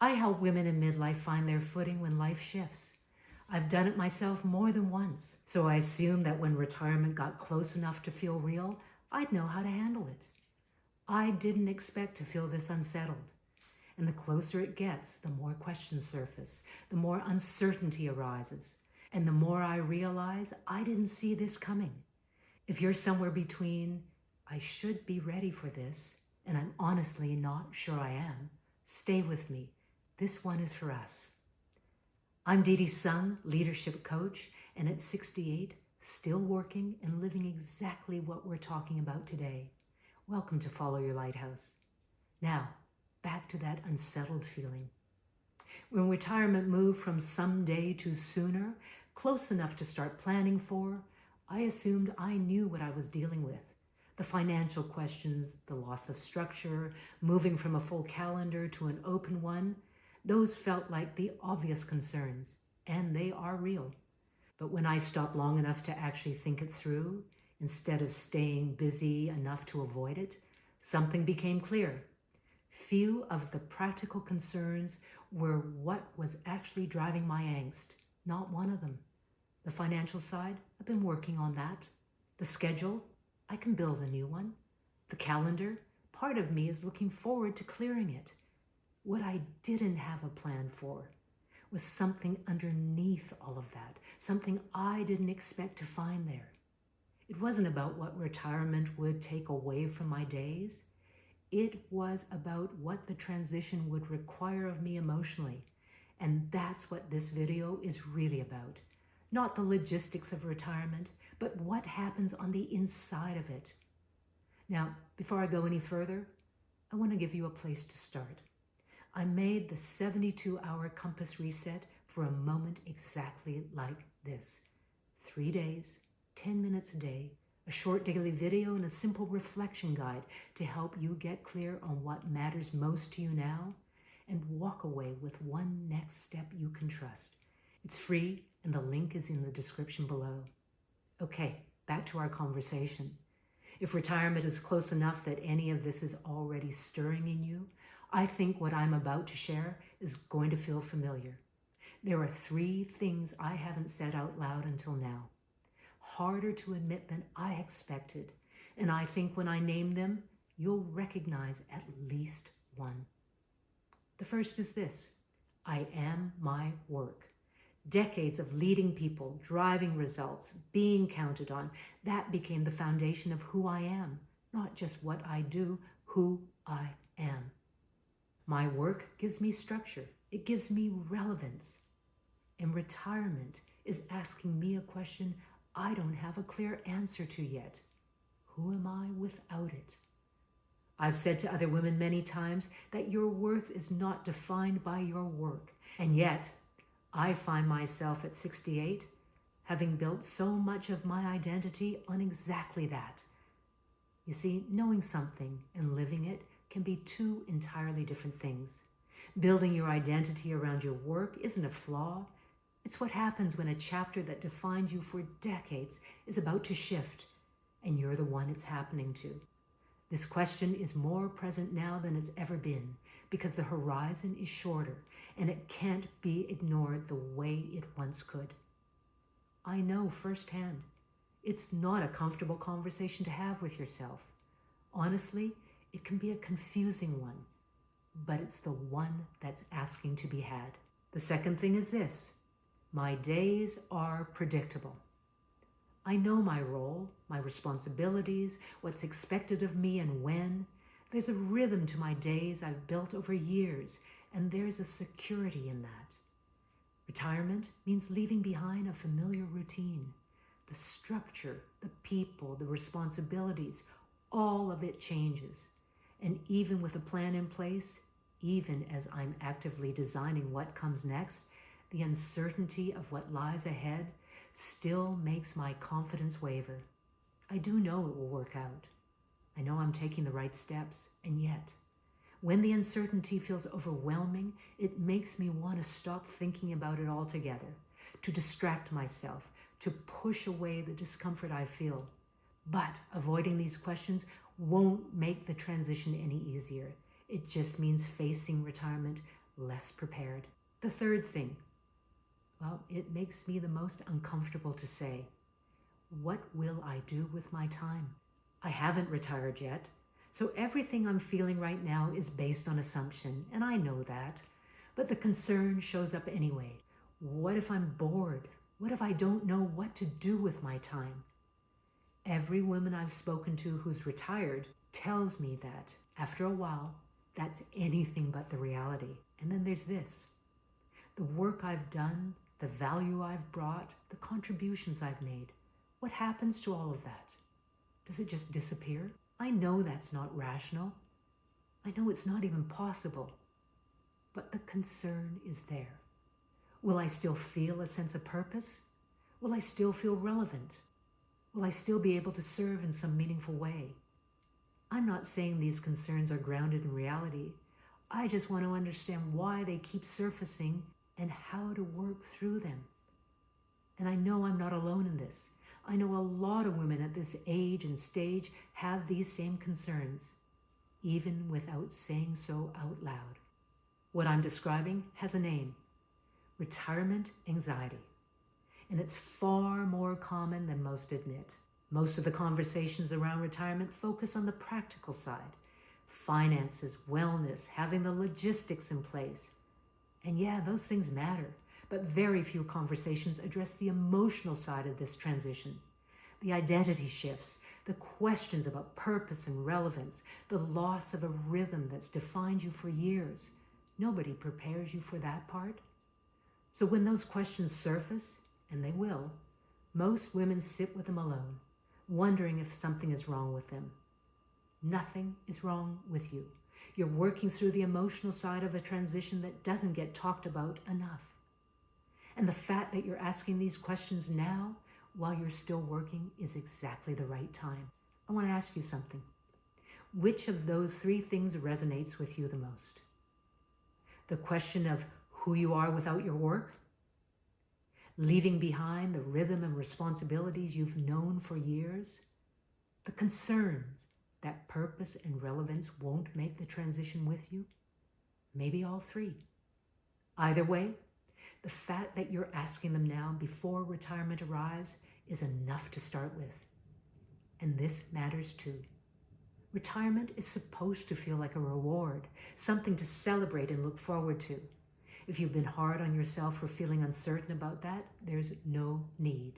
I help women in midlife find their footing when life shifts. I've done it myself more than once, so I assumed that when retirement got close enough to feel real, I'd know how to handle it. I didn't expect to feel this unsettled. And the closer it gets, the more questions surface, the more uncertainty arises, and the more I realize I didn't see this coming. If you're somewhere between, I should be ready for this, and I'm honestly not sure I am, stay with me. This one is for us. I'm Dee Dee Sung, leadership coach, and at 68, still working and living exactly what we're talking about today. Welcome to Follow Your Lighthouse. Now, back to that unsettled feeling. When retirement moved from someday to sooner, close enough to start planning for, I assumed I knew what I was dealing with. The financial questions, the loss of structure, moving from a full calendar to an open one, those felt like the obvious concerns, and they are real. But when I stopped long enough to actually think it through, instead of staying busy enough to avoid it, something became clear. Few of the practical concerns were what was actually driving my angst. Not one of them. The financial side, I've been working on that. The schedule, I can build a new one. The calendar, part of me is looking forward to clearing it. What I didn't have a plan for was something underneath all of that, something I didn't expect to find there. It wasn't about what retirement would take away from my days. It was about what the transition would require of me emotionally. And that's what this video is really about. Not the logistics of retirement, but what happens on the inside of it. Now, before I go any further, I want to give you a place to start. I made the 72-hour compass reset for a moment exactly like this. 3 days, 10 minutes a day, a short daily video, and a simple reflection guide to help you get clear on what matters most to you now and walk away with one next step you can trust. It's free, and the link is in the description below. Okay, back to our conversation. If retirement is close enough that any of this is already stirring in you, I think what I'm about to share is going to feel familiar. There are 3 things I haven't said out loud until now. Harder to admit than I expected, and I think when I name them, you'll recognize at least one. The first is this: I am my work. Decades of leading people, driving results, being counted on, that became the foundation of who I am, not just what I do, who I am. My work gives me structure. It gives me relevance. And retirement is asking me a question I don't have a clear answer to yet. Who am I without it? I've said to other women many times that your worth is not defined by your work. And yet, I find myself at 68 having built so much of my identity on exactly that. You see, knowing something and living it can be 2 entirely different things. Building your identity around your work isn't a flaw. It's what happens when a chapter that defined you for decades is about to shift, and you're the one it's happening to. This question is more present now than it's ever been, because the horizon is shorter, and it can't be ignored the way it once could. I know firsthand, it's not a comfortable conversation to have with yourself. Honestly, it can be a confusing one, but it's the one that's asking to be had. The second thing is this: my days are predictable. I know my role, my responsibilities, what's expected of me and when. There's a rhythm to my days I've built over years, and there's a security in that. Retirement means leaving behind a familiar routine. The structure, the people, the responsibilities, all of it changes. And even with a plan in place, even as I'm actively designing what comes next, the uncertainty of what lies ahead still makes my confidence waver. I do know it will work out. I know I'm taking the right steps, and yet, when the uncertainty feels overwhelming, it makes me want to stop thinking about it altogether, to distract myself, to push away the discomfort I feel. But avoiding these questions won't make the transition any easier. It just means facing retirement less prepared. The third thing, well, it makes me the most uncomfortable to say. What will I do with my time? I haven't retired yet, so everything I'm feeling right now is based on assumption, and I know that. But the concern shows up anyway. What if I'm bored? What if I don't know what to do with my time? Every woman I've spoken to who's retired tells me that, after a while, that's anything but the reality. And then there's this. The work I've done, the value I've brought, the contributions I've made. What happens to all of that? Does it just disappear? I know that's not rational. I know it's not even possible. But the concern is there. Will I still feel a sense of purpose? Will I still feel relevant? Will I still be able to serve in some meaningful way? I'm not saying these concerns are grounded in reality. I just want to understand why they keep surfacing and how to work through them. And I know I'm not alone in this. I know a lot of women at this age and stage have these same concerns, even without saying so out loud. What I'm describing has a name: retirement anxiety. And it's far more common than most admit. Most of the conversations around retirement focus on the practical side: finances, wellness, having the logistics in place. And yeah, those things matter, but very few conversations address the emotional side of this transition. The identity shifts, the questions about purpose and relevance, the loss of a rhythm that's defined you for years. Nobody prepares you for that part. So when those questions surface, and they will, most women sit with them alone, wondering if something is wrong with them. Nothing is wrong with you. You're working through the emotional side of a transition that doesn't get talked about enough. And the fact that you're asking these questions now while you're still working is exactly the right time. I want to ask you something. Which of those three things resonates with you the most? The question of who you are without your work? Leaving behind the rhythm and responsibilities you've known for years? The concerns that purpose and relevance won't make the transition with you? Maybe all three. Either way, the fact that you're asking them now before retirement arrives is enough to start with. And this matters too. Retirement is supposed to feel like a reward, something to celebrate and look forward to. If you've been hard on yourself for feeling uncertain about that, there's no need.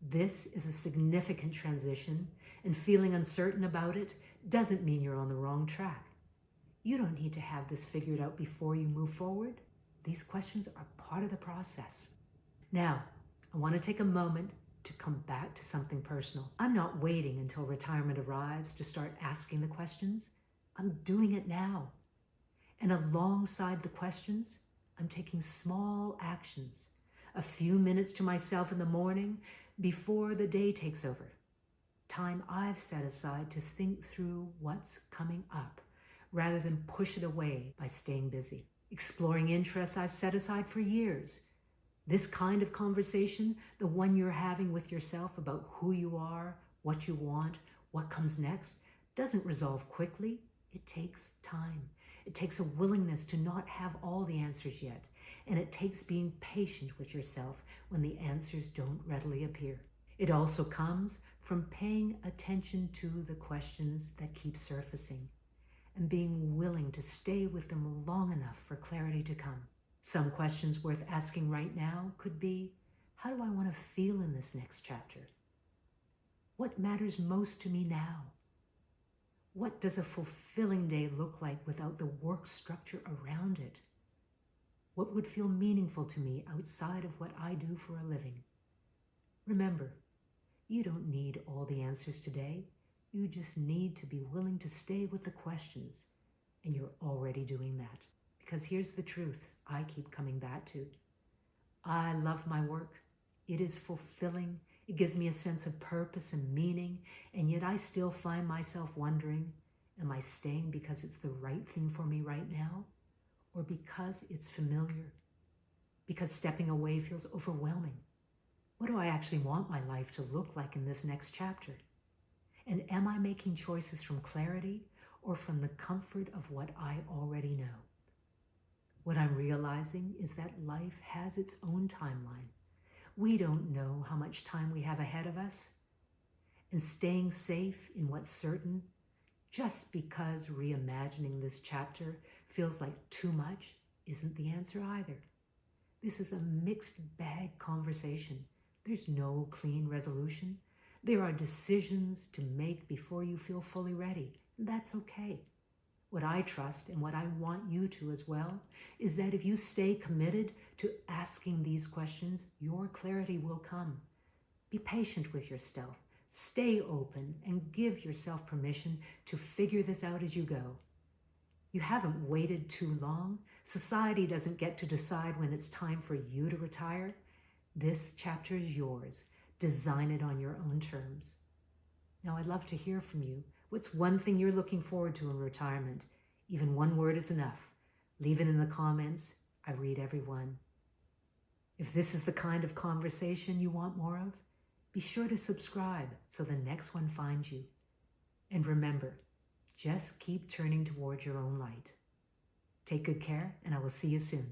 This is a significant transition, and feeling uncertain about it doesn't mean you're on the wrong track. You don't need to have this figured out before you move forward. These questions are part of the process. Now, I want to take a moment to come back to something personal. I'm not waiting until retirement arrives to start asking the questions. I'm doing it now. And alongside the questions, I'm taking small actions, a few minutes to myself in the morning before the day takes over. Time I've set aside to think through what's coming up, rather than push it away by staying busy. Exploring interests I've set aside for years. This kind of conversation, the one you're having with yourself about who you are, what you want, what comes next, doesn't resolve quickly. It takes time. It takes a willingness to not have all the answers yet, and it takes being patient with yourself when the answers don't readily appear. It also comes from paying attention to the questions that keep surfacing and being willing to stay with them long enough for clarity to come. Some questions worth asking right now could be, how do I want to feel in this next chapter? What matters most to me now? What does a fulfilling day look like without the work structure around it? What would feel meaningful to me outside of what I do for a living? Remember, you don't need all the answers today. You just need to be willing to stay with the questions, and you're already doing that. Because here's the truth I keep coming back to. I love my work. It is fulfilling. It gives me a sense of purpose and meaning, and yet I still find myself wondering, am I staying because it's the right thing for me right now, or because it's familiar? Because stepping away feels overwhelming? What do I actually want my life to look like in this next chapter? And am I making choices from clarity or from the comfort of what I already know? What I'm realizing is that life has its own timeline. We don't know how much time we have ahead of us. And staying safe in what's certain, just because reimagining this chapter feels like too much, isn't the answer either. This is a mixed bag conversation. There's no clean resolution. There are decisions to make before you feel fully ready, and that's okay. What I trust, and what I want you to as well, is that if you stay committed to asking these questions, your clarity will come. Be patient with yourself. Stay open and give yourself permission to figure this out as you go. You haven't waited too long. Society doesn't get to decide when it's time for you to retire. This chapter is yours. Design it on your own terms. Now, I'd love to hear from you. What's one thing you're looking forward to in retirement? Even one word is enough. Leave it in the comments. I read every one. If this is the kind of conversation you want more of, be sure to subscribe so the next one finds you. And remember, just keep turning towards your own light. Take good care, and I will see you soon.